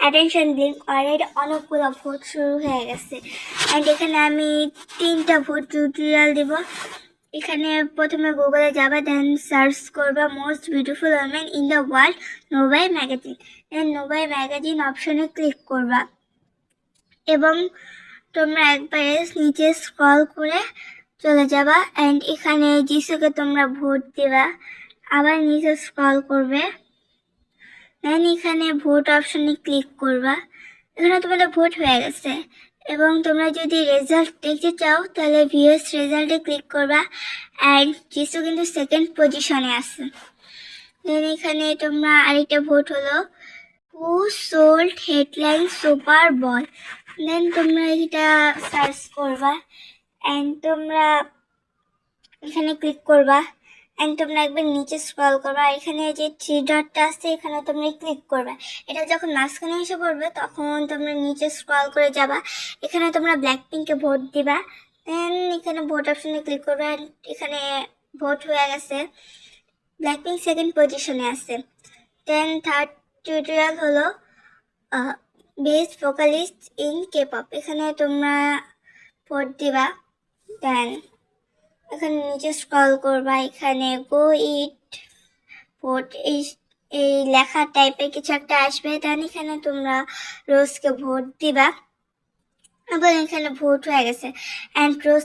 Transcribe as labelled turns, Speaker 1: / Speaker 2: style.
Speaker 1: Attention blink already অনেকগুলো vote শুরু হয়ে গেছে। অ্যান্ড এখানে আমি 3টা ভোট টিউটোরিয়াল দিব। এখানে প্রথমে গুগলে যাবা, দেন সার্চ করবা most beautiful women in the world নোভাই ম্যাগাজিন। দেন নোভাই ম্যাগাজিন অপশনে ক্লিক করবা এবং তোমরা একবারে নিচে স্ক্রল করে চলে যাবা। অ্যান্ড এখানে যিশুকে তোমরা ভোট দিবা, আবার নিচে স্ক্রল করবে, দেন এখানে ভোট অপশনে ক্লিক করবা। এখানে তোমাদের ভোট হয়ে গেছে এবং তোমরা যদি রেজাল্ট দেখতে চাও তাহলে ভিউয়ার্স রেজাল্টে ক্লিক করবা। অ্যান্ড যিশু কিন্তু সেকেন্ড পজিশনে আছে। দেন এখানে তোমরা আরেকটা ভোট হলো হু সোল্ড হেডলাইন সুপার বল। দেন তোমরা এটা সার্চ করবা অ্যান্ড তোমরা এখানে ক্লিক করবা। অ্যান্ড তোমরা একবার নিচে স্ক্রল করবা, এখানে যে 3 ডটটা আছে এখানে তোমরা ক্লিক করবা। এটা যখন মাঝখানে এসে পড়বে তখন তোমরা নিচে স্ক্রল করে যাবা, এখানে তোমরা ব্ল্যাকপিঙ্ককে ভোট দিবা। দেন এখানে ভোট অপশনে ক্লিক করবা। এখানে ভোট হয়ে গেছে, ব্ল্যাকপিঙ্ক সেকেন্ড পজিশনে আছে। দেন থার্ড টিউটোরিয়াল হলো বেস্ট ভোকালিস্ট ইন কে-পপ। এখানে তোমরা ভোট দিবা। দেন এখানে নিচে স্ক্রল করবা, এখানে গো ইট ভোট এই লেখা টাইপের কিছু একটা আসবে। দেন এখানে তোমরা রোজকে ভোট দিবা এবং এখানে ভোট হয়ে গেছে। অ্যান্ড রোজ